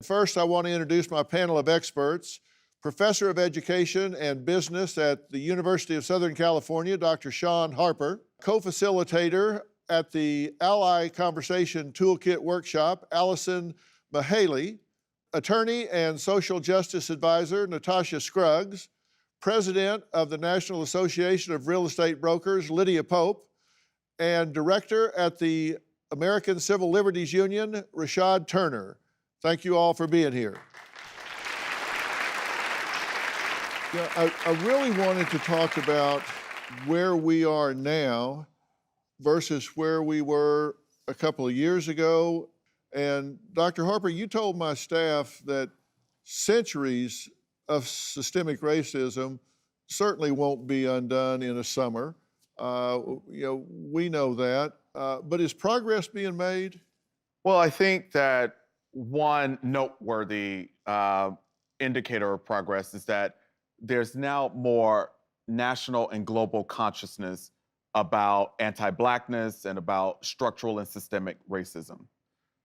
First, I want to introduce my panel of experts. Professor of Education and Business at the University of Southern California, Dr. Shaun Harper. Co-facilitator at the Ally Conversation Toolkit Workshop, Allison Mahaley. Attorney and Social Justice Advisor, Natasha Scruggs. President of the National Association of Real Estate Brokers, Lydia. And Director at the American Civil Liberties Union, Rashad Turner. Thank you all for being here. Yeah, I really wanted to talk about where we are now versus where we were a couple of years ago. And Dr. Harper, you told my staff that centuries of systemic racism certainly won't be undone in a summer. We know that. But is progress being made? Well, I think that one noteworthy indicator of progress is that there's now more national and global consciousness about anti-Blackness and about structural and systemic racism.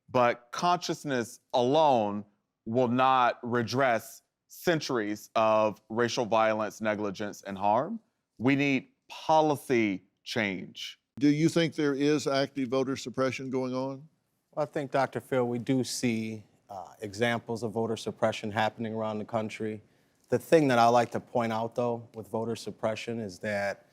But consciousness alone will not redress centuries of racial violence, negligence, and harm. We need policy change. Do you think there is active voter suppression going on? Well, I think, Dr. Phil, we do see examples of voter suppression happening around the country. The thing that I like to point out, though, with voter suppression is that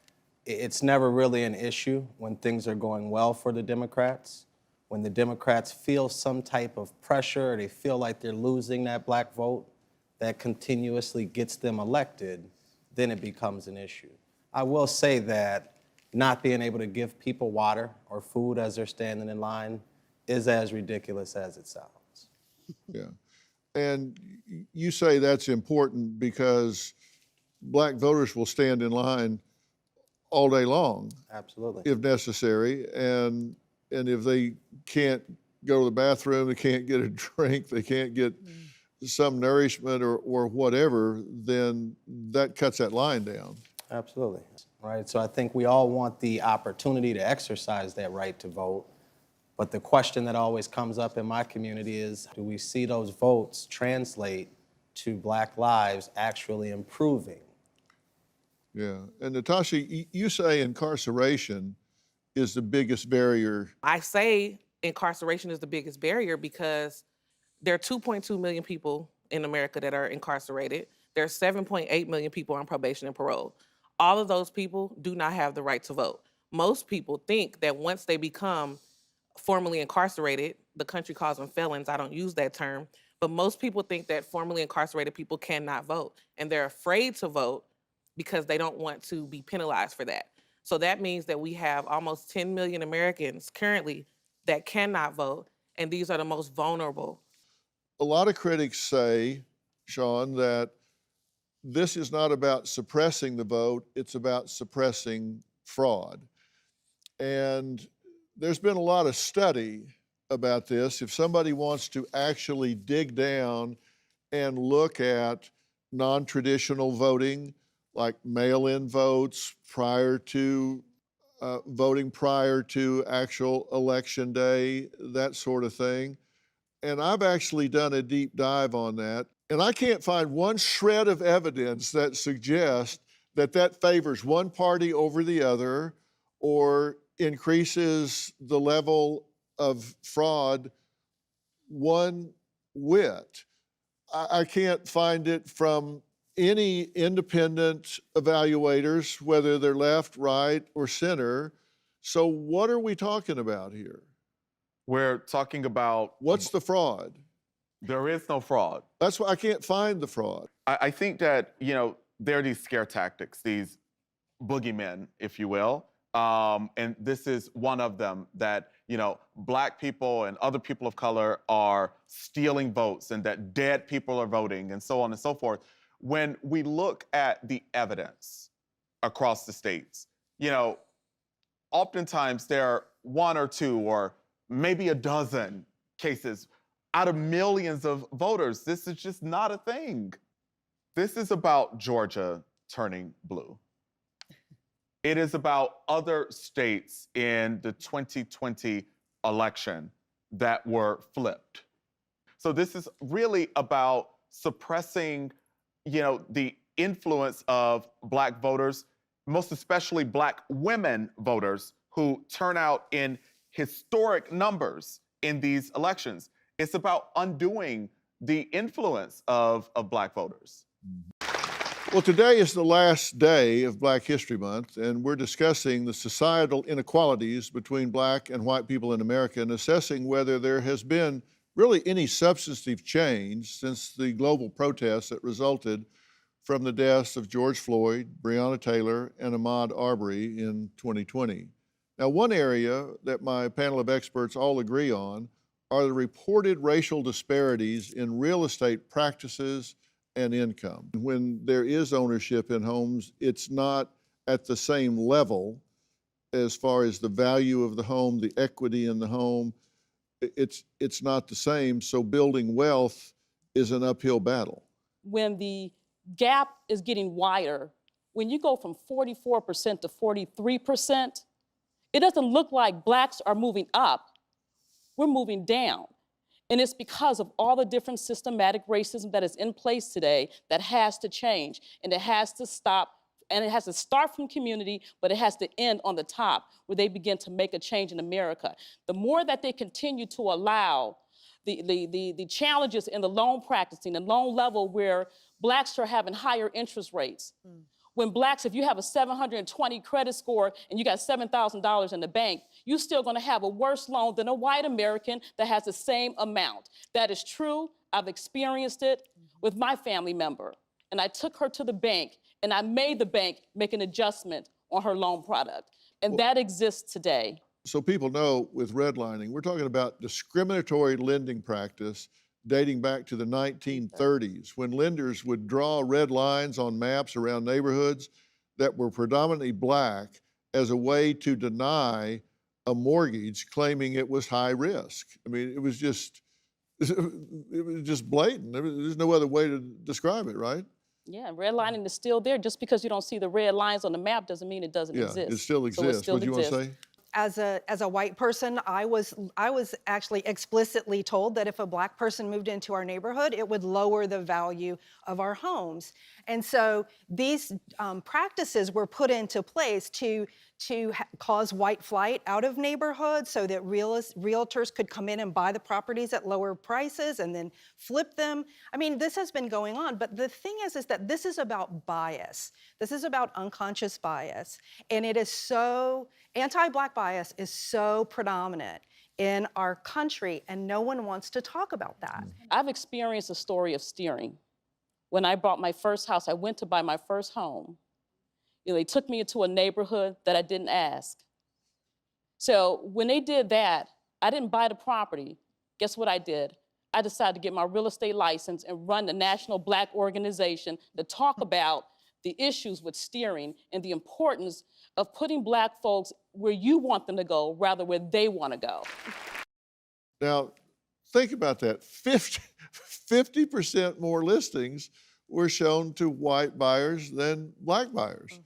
it's never really an issue when things are going well for the Democrats. When the Democrats feel some type of pressure, or they feel like they're losing that Black vote that continuously gets them elected, then it becomes an issue. I will say that not being able to give people water or food as they're standing in line is as ridiculous as it sounds. Yeah. And you say that's important because Black voters will stand in line all day long. Absolutely. If necessary. And if they can't go to the bathroom, they can't get a drink, they can't get some nourishment or whatever, then that cuts that line down. Absolutely. Right. So I think we all want the opportunity to exercise that right to vote. But the question that always comes up in my community is, do we see those votes translate to Black lives actually improving? Yeah. And Natasha, you say incarceration is the biggest barrier. I say incarceration is the biggest barrier because there are 2.2 million people in America that are incarcerated. There are 7.8 million people on probation and parole. All of those people do not have the right to vote. Most people think that once they become formally incarcerated, the country calls them felons, I don't use that term, but most people think that formerly incarcerated people cannot vote, and they're afraid to vote because they don't want to be penalized for that. So that means that we have almost 10 million Americans currently that cannot vote, and these are the most vulnerable. A lot of critics say, Shaun, that this is not about suppressing the vote, it's about suppressing fraud. And there's been a lot of study about this. If somebody wants to actually dig down and look at non-traditional voting, like mail-in votes prior to voting prior to actual election day, that sort of thing. And I've actually done a deep dive on that. And I can't find one shred of evidence that suggests that that favors one party over the other or increases the level of fraud one whit. I can't find it from any independent evaluators, whether they're left, right, or center. So what are we talking about here? We're talking about... What's the fraud? There is no fraud. That's why I can't find the fraud. I think that, there are these scare tactics, these boogeymen, if you will. And this is one of them that, Black people and other people of color are stealing votes and that dead people are voting and so on and so forth. When we look at the evidence across the states, oftentimes there are one or two or maybe a dozen cases out of millions of voters. This is just not a thing. This is about Georgia turning blue. It is about other states in the 2020 election that were flipped. So this is really about suppressing, the influence of Black voters, most especially Black women voters who turn out in historic numbers in these elections. It's about undoing the influence of Black voters. Well, today is the last day of Black History Month, and we're discussing the societal inequalities between Black and white people in America and assessing whether there has been really any substantive change since the global protests that resulted from the deaths of George Floyd, Breonna Taylor, and Ahmaud Arbery in 2020. Now, one area that my panel of experts all agree on are the reported racial disparities in real estate practices and income. When there is ownership in homes, it's not at the same level as far as the value of the home, the equity in the home. It's not the same, so building wealth is an uphill battle. When the gap is getting wider, when you go from 44% to 43%, it doesn't look like Blacks are moving up, we're moving down. And it's because of all the different systematic racism that is in place today that has to change, and it has to stop, and it has to start from community, but it has to end on the top where they begin to make a change in America. The more that they continue to allow the challenges in the loan practicing and loan level where Blacks are having higher interest rates. When Blacks, if you have a 720 credit score and you got $7,000 in the bank, you're still gonna have a worse loan than a white American that has the same amount. That is true. I've experienced it with my family member. And I took her to the bank and I made the bank make an adjustment on her loan product. And that exists today. So people know with redlining, we're talking about discriminatory lending practice dating back to the 1930s, when lenders would draw red lines on maps around neighborhoods that were predominantly Black as a way to deny a mortgage, claiming it was high risk. I mean, it was just blatant. There's no other way to describe it, right? Yeah, redlining is still there. Just because you don't see the red lines on the map doesn't mean it doesn't exist. Yeah, it still exists. What do you want to say? As a white person, I was actually explicitly told that if a Black person moved into our neighborhood, it would lower the value of our homes. And so these practices were put into place to cause white flight out of neighborhoods so that realtors could come in and buy the properties at lower prices and then flip them. I mean, this has been going on, but the thing is that this is about bias. This is about unconscious bias. And it is so, anti-Black bias is so predominant in our country, and no one wants to talk about that. I've experienced a story of steering. When I bought my first house, I went to buy my first home. They took me into a neighborhood that I didn't ask. So when they did that, I didn't buy the property. Guess what I did? I decided to get my real estate license and run the National Black Organization to talk about the issues with steering and the importance of putting Black folks where you want them to go rather where they want to go. Now, think about that. 50% more listings were shown to white buyers than Black buyers.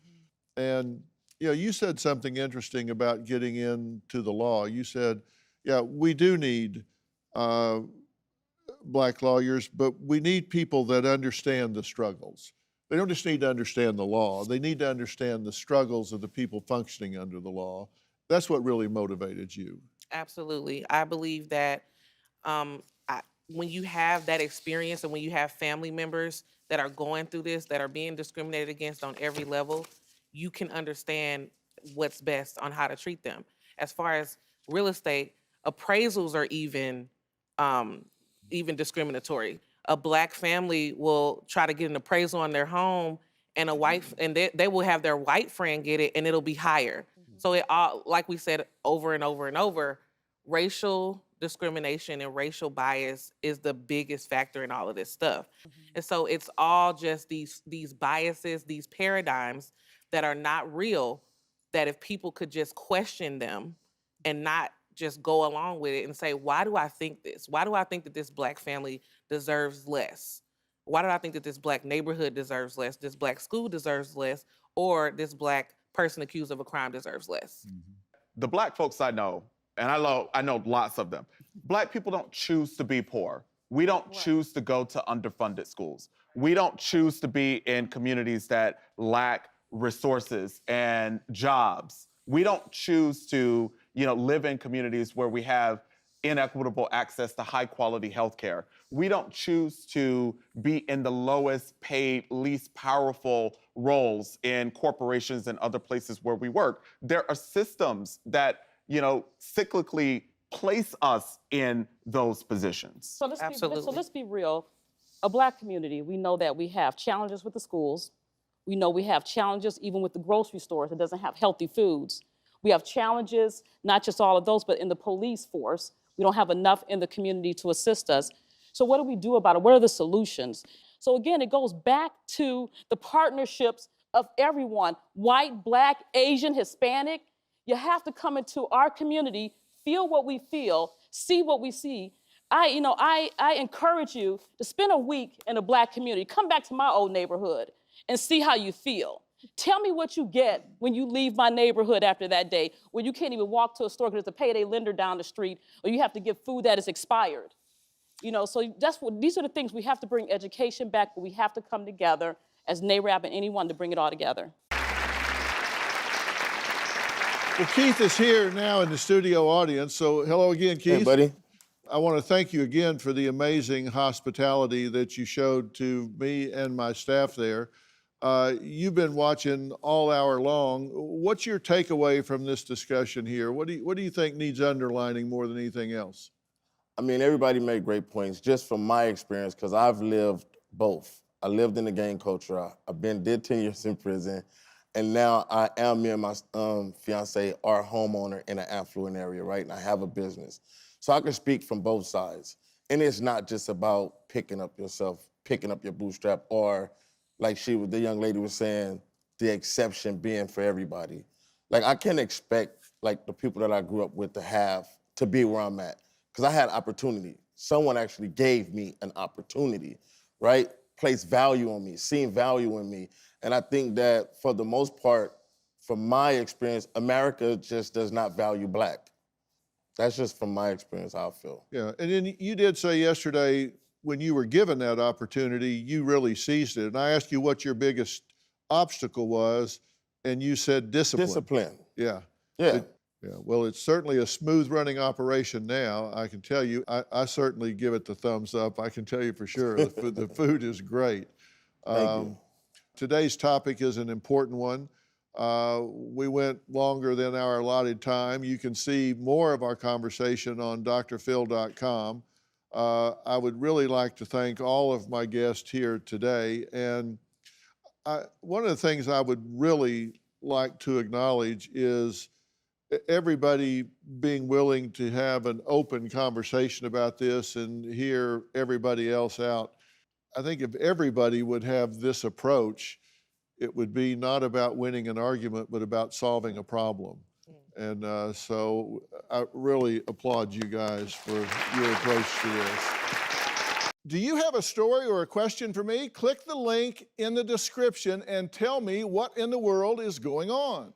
And you said something interesting about getting into the law. You said, yeah, we do need Black lawyers, but we need people that understand the struggles. They don't just need to understand the law. They need to understand the struggles of the people functioning under the law. That's what really motivated you. Absolutely. I believe that when you have that experience and when you have family members that are going through this, that are being discriminated against on every level, you can understand what's best on how to treat them. As far as real estate, appraisals are even discriminatory. A Black family will try to get an appraisal on their home, and they will have their white friend get it, and it'll be higher. So it all, like we said over and over and over, racial discrimination and racial bias is the biggest factor in all of this stuff. And so it's all just these biases, these paradigms that are not real, that if people could just question them and not just go along with it and say, why do I think this? Why do I think that this Black family deserves less? Why do I think that this Black neighborhood deserves less, this Black school deserves less, or this Black person accused of a crime deserves less? The Black folks I know, and I know lots of them, Black people don't choose to be poor. We don't choose to go to underfunded schools. We don't choose to be in communities that lack resources and jobs. We don't choose to, live in communities where we have inequitable access to high quality healthcare. We don't choose to be in the lowest paid, least powerful roles in corporations and other places where we work. There are systems that, cyclically place us in those positions. So let's Absolutely. be real. A Black community, we know that we have challenges with the schools. We know we have challenges even with the grocery stores that doesn't have healthy foods. We have challenges, not just all of those, but in the police force. We don't have enough in the community to assist us. So what do we do about it? What are the solutions? So again, it goes back to the partnerships of everyone, white, Black, Asian, Hispanic. You have to come into our community, feel what we feel, see what we see. I encourage you to spend a week in a Black community. Come back to my old neighborhood and see how you feel. Tell me what you get when you leave my neighborhood after that day, when you can't even walk to a store because there's a payday lender down the street, or you have to get food that is expired. So these are the things we have to bring education back, but we have to come together as NAREB and anyone to bring it all together. Well, Keith is here now in the studio audience, so hello again, Keith. Hey, buddy. I want to thank you again for the amazing hospitality that you showed to me and my staff there. You've been watching all hour long. What's your takeaway from this discussion here? What do you think needs underlining more than anything else? I mean, everybody made great points. Just from my experience, because I've lived both. I lived in the gang culture. Did 10 years in prison, and now me and my fiance are a homeowner in an affluent area, right? And I have a business. So I can speak from both sides. And it's not just about picking up your bootstrap, or like the young lady was saying, the exception being for everybody. Like, I can't expect like the people that I grew up with to be where I'm at, because I had opportunity. Someone actually gave me an opportunity, right? Placed value on me, seen value in me. And I think that for the most part, from my experience, America just does not value Black. That's just from my experience, how I feel. Yeah, and then you did say yesterday, when you were given that opportunity, you really seized it. And I asked you what your biggest obstacle was, and you said discipline. Discipline. Yeah. Yeah. Yeah, well, it's certainly a smooth running operation now. I can tell you, I certainly give it the thumbs up. I can tell you for sure, the food is great. Thank you. Today's topic is an important one. We went longer than our allotted time. You can see more of our conversation on DrPhil.com. I would really like to thank all of my guests here today. And one of the things I would really like to acknowledge is everybody being willing to have an open conversation about this and hear everybody else out. I think if everybody would have this approach, it would be not about winning an argument, but about solving a problem. And so I really applaud you guys for your approach to this. Do you have a story or a question for me? Click the link in the description and tell me what in the world is going on.